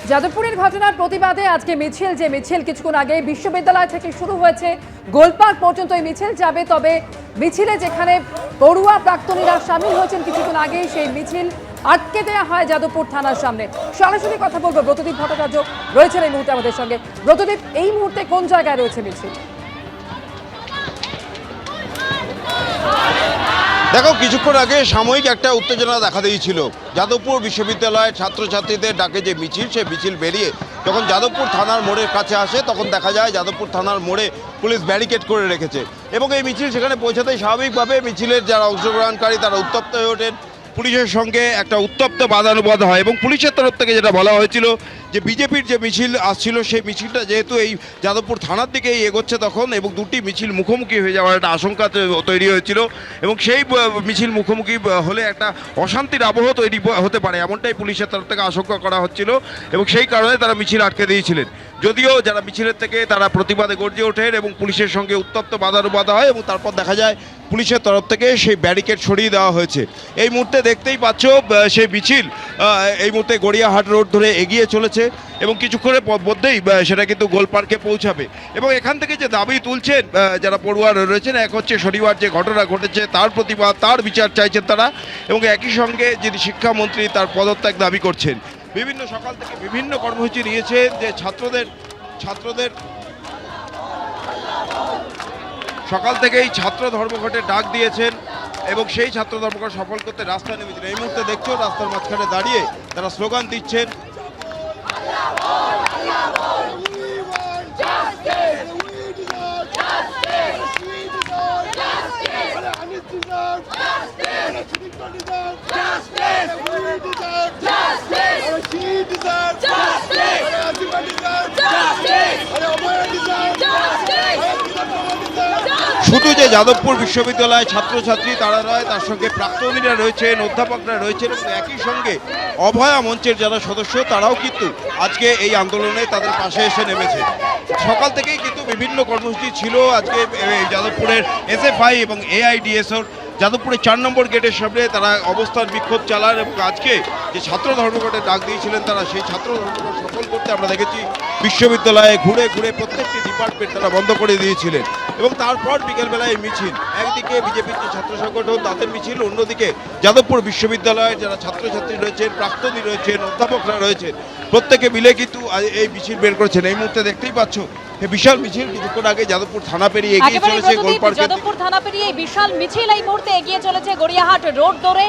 যাদবপুরের ঘটনার প্রতিবাদে আজকে মিছিল কিছুক্ষণ আগে বিশ্ববিদ্যালয় থেকে শুরু হয়েছে, গোলপার্ক পর্যন্ত এই মিছিল যাবে। তবে মিছিলে যেখানে পড়ুয়া প্রাক্তনীরা সামিল হয়েছেন কিছুক্ষণ আগেই, সেই মিছিল আটকে দেওয়া হয় যাদবপুর থানার সামনে। সরাসরি কথা বলবো, ব্রতদীপ ভট্টাচার্য রয়েছেন এই মুহূর্তে আমাদের সঙ্গে। ব্রতদীপ, এই মুহূর্তে কোন জায়গায় রয়েছে মিছিল? দেখো, কিছুক্ষণ আগে সাময়িক একটা উত্তেজনা দেখা দিয়েছিল। যাদবপুর বিশ্ববিদ্যালয়ের ছাত্রছাত্রীদের ডাকে যে মিছিল, সেই মিছিল বেরিয়ে যখন যাদবপুর থানার মোড়ের কাছে আসে, তখন দেখা যায় যাদবপুর থানার মোড়ে পুলিশ ব্যারিকেড করে রেখেছে এবং এই মিছিল সেখানে পৌঁছাতেই স্বাভাবিকভাবে মিছিলের যারা অংশগ্রহণকারী তারা উত্তপ্ত হয়ে ওঠেন। পুলিশের সঙ্গে একটা উত্তপ্ত বাদানুবাদ হয় এবং পুলিশের তরফ থেকে যেটা বলা হয়েছিল যে বিজেপির যে মিছিল আসছিল, সেই মিছিলটা যেহেতু এই যাদবপুর থানার দিকেই এগোচ্ছে তখন, এবং দুটি মিছিল মুখোমুখি হয়ে যাওয়ার একটা আশঙ্কা তৈরি হয়েছিল এবং সেই মিছিল মুখোমুখি হলে একটা অশান্তির আবহ তৈরি হতে পারে, এমনটাই পুলিশের তরফ থেকে আশঙ্কা করা হচ্ছিল এবং সেই কারণে তারা মিছিল আটকে দিয়েছিলেন। যদিও যারা মিছিলের থেকে তারা প্রতিবাদে গর্জে ওঠেন এবং পুলিশের সঙ্গে উত্তপ্ত বাদানুবাদ হয় এবং তারপর দেখা যায় পুলিশের তরফ থেকে সেই ব্যারিকেড সরিয়ে দেওয়া হয়েছে। এই মুহূর্তে দেখতেই পাচ্ছ সেই মিছিল এই মুহূর্তে গড়িয়াহাট রোড ধরে এগিয়ে চলেছে এবং কিছুক্ষণের মধ্যেই সেটা কিন্তু গোলপার্কে পৌঁছাবে। এবং এখান থেকে যে দাবি তুলছেন যারা পড়ুয়া রয়েছেন, এক হচ্ছে শনিবার যে ঘটনা ঘটেছে তার প্রতিবাদ, তার বিচার চাইছেন তারা, এবং একই সঙ্গে যিনি শিক্ষামন্ত্রী তার পদত্যাগ দাবি করছেন। বিভিন্ন সকাল থেকে বিভিন্ন কর্মসূচি নিয়েছে যে ছাত্রদের সকাল থেকেই ছাত্র ধর্মঘটের ডাক দিয়েছেন এবং সেই ছাত্র ধর্মঘট সফল করতে রাস্তায় নেমেছেন। এই মুহূর্তে দেখছো রাস্তার মাঝখানে দাঁড়িয়ে তারা স্লোগান দিচ্ছেন। শুধু যে যাদবপুর বিশ্ববিদ্যালয়ের ছাত্রছাত্রী তারা নয়, তার সঙ্গে প্রাক্তনীরা রয়েছেন, অধ্যাপকরা রয়েছেন এবং একই সঙ্গে অভয়া মঞ্চের যারা সদস্য তারাও কিন্তু আজকে এই আন্দোলনে তাদের পাশে এসে নেমেছে। সকাল থেকেই কিন্তু বিভিন্ন কর্মসূচি ছিল আজকে যাদবপুরের এসএফআই এবং এআইডিএসওর যাদবপুরের 4 নম্বর গেটের সামনে তারা অবস্থান বিক্ষোভ চালান এবং আজকে যে ছাত্র ধর্মঘটের ডাক দিয়েছিলেন তারা, সেই ছাত্র ধর্মঘট সফল করতে আমরা দেখেছি বিশ্ববিদ্যালয়ে ঘুরে ঘুরে প্রত্যেকটি ডিপার্টমেন্ট তারা বন্ধ করে দিয়েছিলেন এবং তারপর বিকেলবেলায় এই মিছিল, একদিকে বিজেপির যে ছাত্র সংগঠন তাদের মিছিল, অন্যদিকে যাদবপুর বিশ্ববিদ্যালয়ের যারা ছাত্রছাত্রী রয়েছেন, প্রাক্তনী রয়েছেন, অধ্যাপকরা রয়েছেন, প্রত্যেকে মিলে কিন্তু এই মিছিল বের করেছেন। এই মুহূর্তে দেখতেই পাচ্ছ বিশাল মিছিল কিছুক্ষণ আগে যাদবপুর থানা পেরিয়ে এগিয়ে চলেছে গোলপার্কে। যাদবপুর থানা পেরিয়ে বিশাল মিছিল এই মুহূর্তে এগিয়ে চলেছে গড়িয়াহাট রোড ধরে।